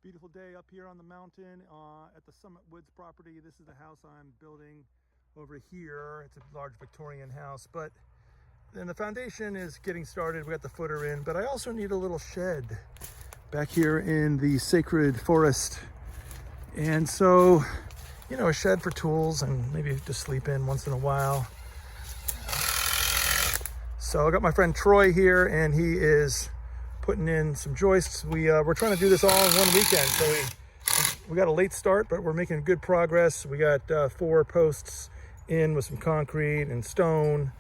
Beautiful day up here on the mountain at the Summit Woods property. This is the house I'm building over here. It's a large Victorian house, but then the foundation is getting started. We got the footer in, but I also need a little shed back here in the sacred forest. And so, you know, a shed for tools and maybe to sleep in once in a while. So I got my friend Troy here, and he is putting in some joists. We're trying to do this all in one weekend. So we got a late start, but we're making good progress. We got 4 posts in with some concrete and stone,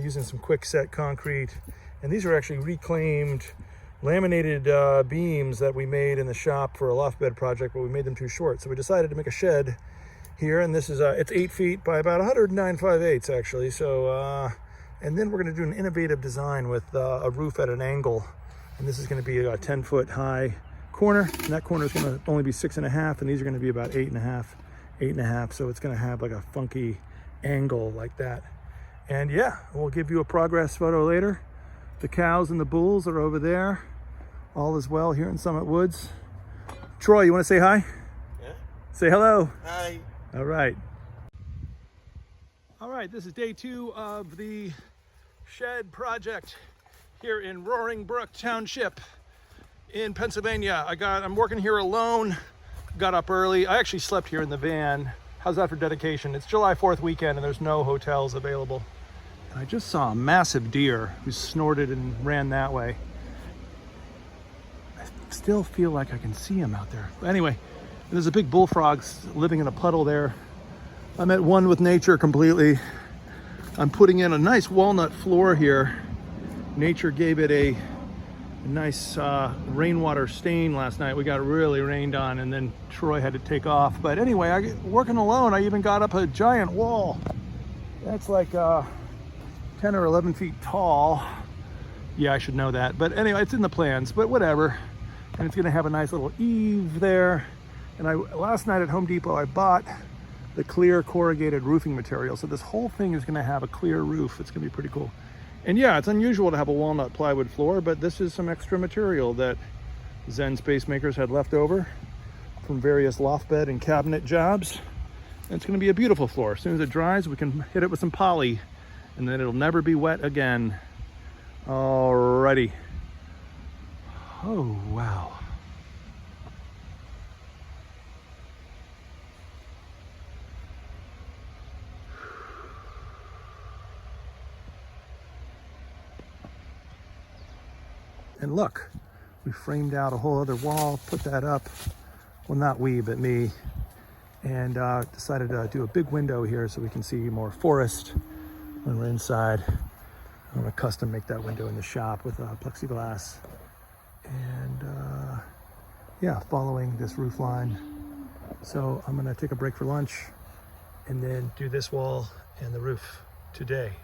using some quick set concrete. And these are actually reclaimed laminated beams that we made in the shop for a loft bed project, but we made them too short. So we decided to make a shed here, and this is it's 8 feet by about 109 5/8 actually. So and then we're going to do an innovative design with a roof at an angle, and this is going to be a 10-foot high corner, and that corner is going to only be 6.5, and these are going to be about 8.5. So it's going to have like a funky angle like that. And yeah, we'll give you a progress photo later. The cows and the bulls are over there. All is well here in Summit Woods. Troy, you want to say hi? Yeah. Say hello. Hi. All right. All right, this is day 2 of the shed project here in Roaring Brook Township in Pennsylvania. I'm working here alone. Got up early. I actually slept here in the van. How's that for dedication? It's July 4th weekend and there's no hotels available. I just saw a massive deer who snorted and ran that way. I still feel like I can see him out there. But anyway, there's a big bullfrog living in a puddle there. I'm at one with nature completely. I'm putting in a nice walnut floor here. Nature gave it a nice rainwater stain last night. We got really rained on, and then Troy had to take off. But anyway, working alone, I even got up a giant wall. That's like 10 or 11 feet tall. Yeah, I should know that. But anyway, it's in the plans, but whatever. And it's gonna have a nice little eave there. And last night at Home Depot, I bought the clear corrugated roofing material. So this whole thing is gonna have a clear roof. It's gonna be pretty cool. And yeah, it's unusual to have a walnut plywood floor, but this is some extra material that Zen Space Makers had left over from various loft bed and cabinet jobs. And it's gonna be a beautiful floor. As soon as it dries, we can hit it with some poly, and then it'll never be wet again. Alrighty. Oh, wow. And look, we framed out a whole other wall, put that up. Well, not we, but me. And decided to do a big window here so we can see more forest when we're inside. I'm gonna custom make that window in the shop with plexiglass. And yeah, following this roof line. So I'm gonna take a break for lunch and then do this wall and the roof today.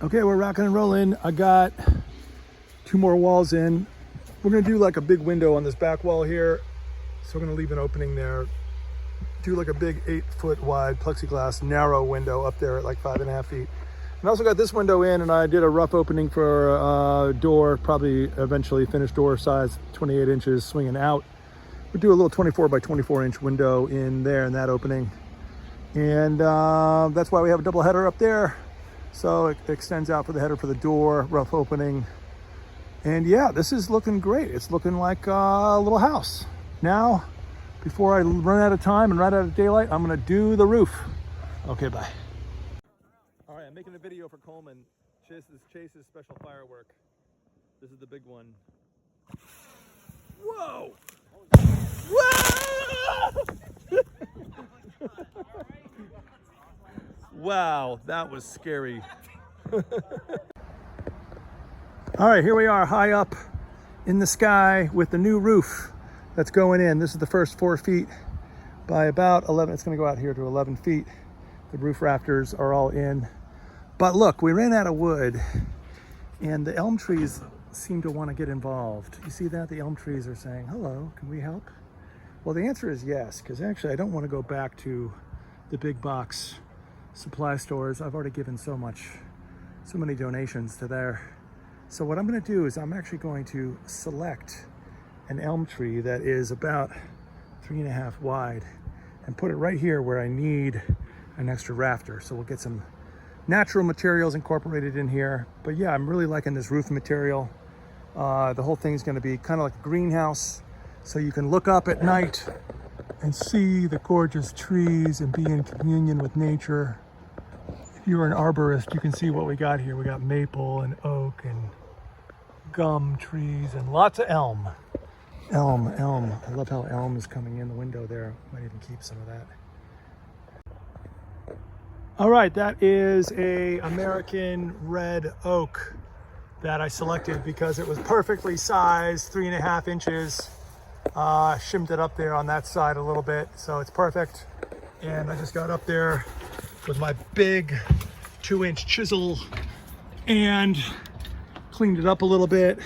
Okay, we're rocking and rolling. I got 2 more walls in. We're gonna do like a big window on this back wall here. So we're gonna leave an opening there. Do like a big 8-foot wide plexiglass narrow window up there at like 5.5 feet. And also got this window in, and I did a rough opening for a door, probably eventually finished door size, 28 inches swinging out. We'll do a little 24 by 24 inch window in there in that opening. And that's why we have a double header up there. So it extends out for the header for the door, rough opening. And yeah, this is looking great. It's looking like a little house. Now, before I run out of time and run out of daylight, I'm gonna do the roof. Okay, bye. All right, I'm making a video for Coleman. Chase's special firework. This is the big one. Whoa! Whoa! Wow, that was scary. All right, here we are high up in the sky with the new roof that's going in. This is the first 4 feet by about 11. It's gonna go out here to 11 feet. The roof rafters are all in. But look, we ran out of wood and the elm trees seem to want to get involved. You see that? The elm trees are saying, hello, can we help? Well, the answer is yes, because actually I don't want to go back to the big box supply stores. I've already given so many donations to there. So what I'm going to do is I'm actually going to select an elm tree that is about 3.5 wide and put it right here where I need an extra rafter. So we'll get some natural materials incorporated in here. But yeah, I'm really liking this roof material. The whole thing's going to be kind of like a greenhouse, so you can look up at night and see the gorgeous trees and be in communion with nature. If you're an arborist, you can see what we got here. We got maple and oak and gum trees and lots of elm. Elm. I love how elm is coming in the window there. Might even keep some of that. All right, that is a American red oak that I selected because it was perfectly sized, 3.5 inches. Shimmed it up there on that side a little bit, so it's perfect. And I just got up there with my big 2-inch chisel and cleaned it up a little bit.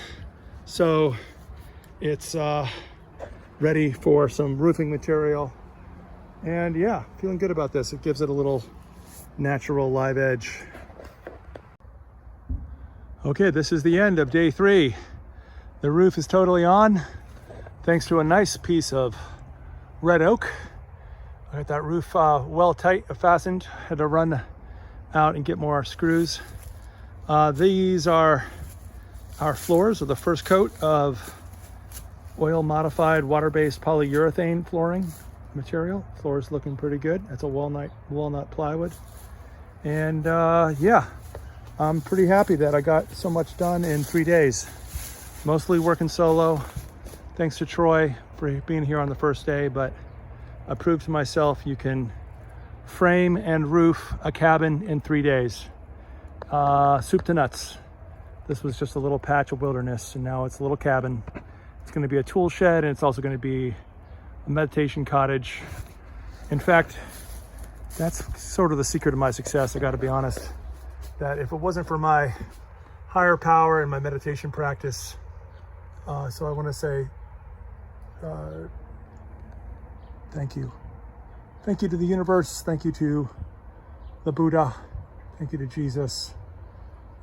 So it's ready for some roofing material. And yeah, feeling good about this. It gives it a little natural live edge. Okay, this is the end of day 3. The roof is totally on, thanks to a nice piece of red oak. I got that roof well tight fastened. Had to run out and get more screws. These are our floors, or the first coat of oil modified water-based polyurethane flooring material. Floor's looking pretty good. That's a walnut plywood. And yeah, I'm pretty happy that I got so much done in 3 days. Mostly working solo. Thanks to Troy for being here on the first day, but I proved to myself you can frame and roof a cabin in 3 days. Soup to nuts. This was just a little patch of wilderness, and now it's a little cabin. It's going to be a tool shed, and it's also going to be a meditation cottage. In fact, that's sort of the secret of my success, I got to be honest. That if it wasn't for my higher power and my meditation practice, so I want to say thank you. Thank you to the universe. Thank you to the Buddha. Thank you to Jesus.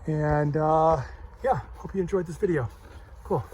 And yeah, hope you enjoyed this video. Cool.